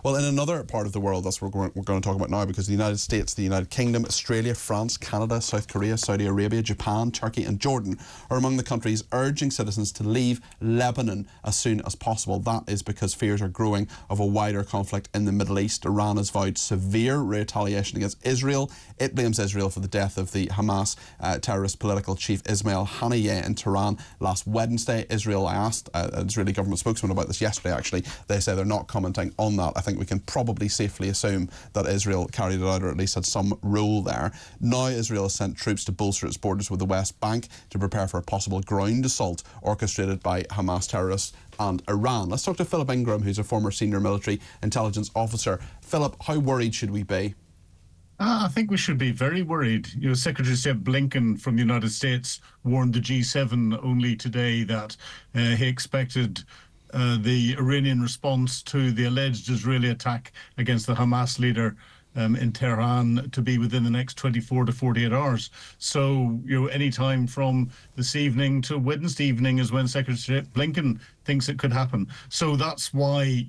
Well, in another part of the world, that's what we're going to talk about now, because the United States, the United Kingdom, Australia, France, Canada, South Korea, Saudi Arabia, Japan, Turkey and Jordan are among the countries urging citizens to leave Lebanon as soon as possible. That is because fears are growing of a wider conflict in the Middle East. Iran has vowed severe retaliation against Israel. It blames Israel for the death of the Hamas terrorist political chief Ismail Haniyeh in Tehran last Wednesday. Israel, I asked an Israeli government spokesman about this yesterday, actually. They say they're not commenting on that. I think we can probably safely assume that Israel carried it out, or at least had some role there. Now Israel has sent troops to bolster its borders with the West Bank to prepare for a possible ground assault orchestrated by Hamas terrorists and Iran. Let's talk to Philip Ingram, who's a former senior military intelligence officer. Philip, how worried should we be? I think we should be very worried. Secretary of State Blinken from the United States warned the G7 only today that he expected the Iranian response to the alleged Israeli attack against the Hamas leader in Tehran to be within the next 24 to 48 hours. So, any time from this evening to Wednesday evening is when Secretary of State Blinken thinks it could happen. So that's why,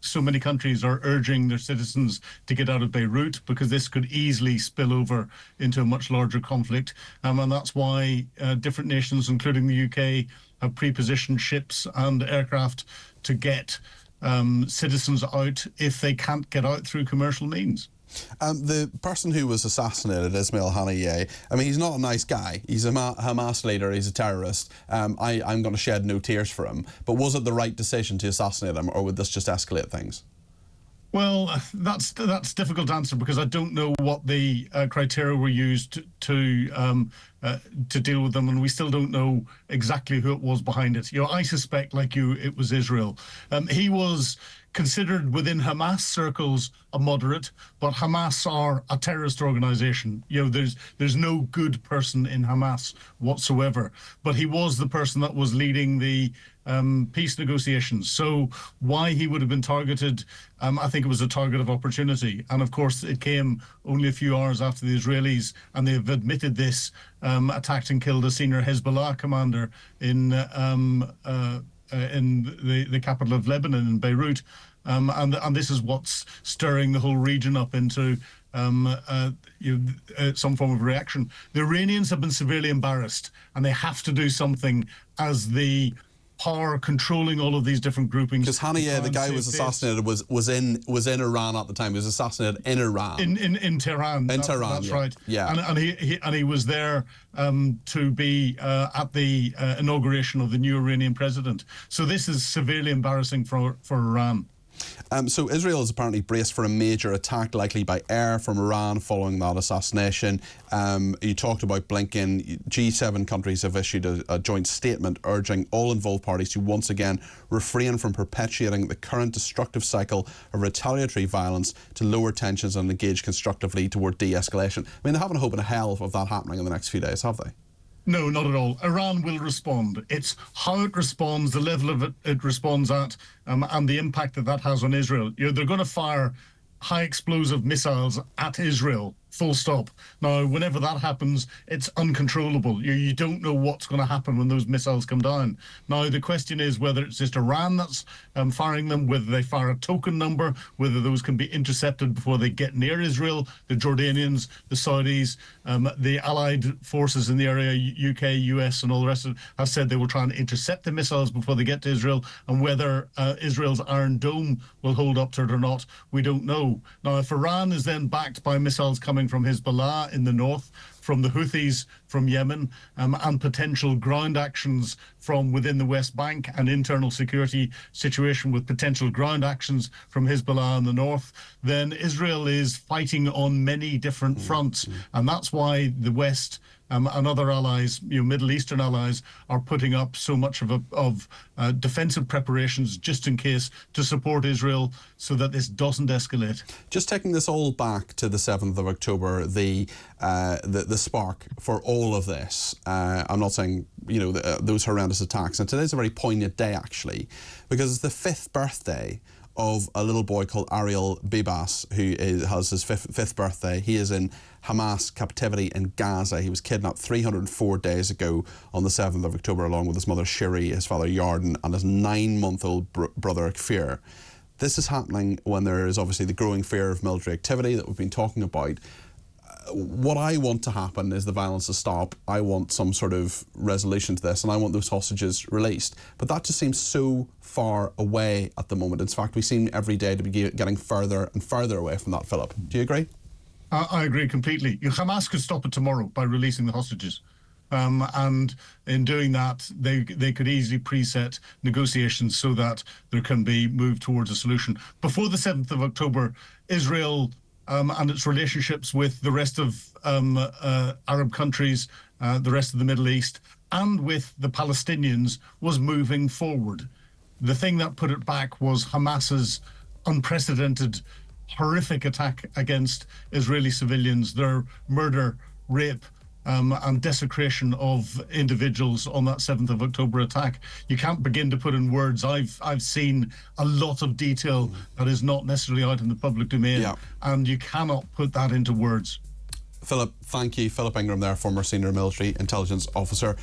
so many countries are urging their citizens to get out of Beirut, because this could easily spill over into a much larger conflict. And that's why different nations, including the UK, have pre-positioned ships and aircraft to get citizens out if they can't get out through commercial means. The person who was assassinated, Ismail Haniyeh, I mean, he's not a nice guy. He's a Hamas leader, he's a terrorist. I'm going to shed no tears for him. But was it the right decision to assassinate him, or would this just escalate things? Well, that's difficult to answer, because I don't know what the criteria were used to deal with them, and we still don't know exactly who it was behind it. I suspect, like you, it was Israel. He was considered within Hamas circles a moderate, but Hamas are a terrorist organization. There's no good person in Hamas whatsoever, but he was the person that was leading the peace negotiations. So why he would have been targeted, I think it was a target of opportunity. And of course, it came only a few hours after the Israelis, and they've admitted this, attacked and killed a senior Hezbollah commander in the capital of Lebanon, in Beirut. And this is what's stirring the whole region up into some form of reaction. The Iranians have been severely embarrassed, and they have to do something as the power controlling all of these different groupings. Because Haniyeh, the guy who was assassinated, was in Iran at the time. He was assassinated in Iran. In Tehran. In Tehran, that's yeah. right. Yeah. And he was there to be at the inauguration of the new Iranian president. So this is severely embarrassing for Iran. So Israel is apparently braced for a major attack, likely by air, from Iran following that assassination. You talked about Blinken. G7 countries have issued a joint statement urging all involved parties to once again refrain from perpetuating the current destructive cycle of retaliatory violence, to lower tensions and engage constructively toward de-escalation. I mean, they haven't a hope in hell of that happening in the next few days, have they? No, not at all. Iran will respond. It's how it responds, the level of it responds at, and the impact that has on Israel. They're going to fire high explosive missiles at Israel, full stop. Now, whenever that happens, it's uncontrollable. You don't know what's going to happen when those missiles come down. Now, the question is whether it's just Iran that's firing them, whether they fire a token number, whether those can be intercepted before they get near Israel. The Jordanians, the Saudis, the allied forces in the area, UK, US, and all the rest of it, have said they will try and intercept the missiles before they get to Israel. And whether Israel's Iron Dome will hold up to it or not, we don't know. Now, if Iran is then backed by missiles coming from Hezbollah in the north, from the Houthis from Yemen, and potential ground actions from within the West Bank, and internal security situation with potential ground actions from Hezbollah in the north, then Israel is fighting on many different fronts. And that's why the West and other allies, Middle Eastern allies, are putting up so much of defensive preparations just in case, to support Israel so that this doesn't escalate. Just taking this all back to the 7th of October, the spark for all of this. I'm not saying, those horrendous attacks. And today's a very poignant day, actually, because it's the 5th birthday of a little boy called Ariel Bibas, who has his fifth birthday. He is in Hamas captivity in Gaza. He was kidnapped 304 days ago on the 7th of October, along with his mother Shiri, his father Yarden, and his 9-month-old brother Kfir. This is happening when there is obviously the growing fear of military activity that we've been talking about. What I want to happen is the violence to stop. I want some sort of resolution to this, and I want those hostages released. But that just seems so far away at the moment. In fact, we seem every day to be getting further and further away from that, Philip. Do you agree? I agree completely. Hamas could stop it tomorrow by releasing the hostages. And in doing that, they could easily preset negotiations so that there can be moved towards a solution. Before the 7th of October, Israel and its relationships with the rest of Arab countries, the rest of the Middle East, and with the Palestinians was moving forward. The thing that put it back was Hamas's unprecedented, horrific attack against Israeli civilians, their murder, rape, and desecration of individuals on that 7th of October attack. You can't begin to put in words. I've seen a lot of detail that is not necessarily out in the public domain, and you cannot put that into words. Philip, thank you. Philip Ingram there, former senior military intelligence officer.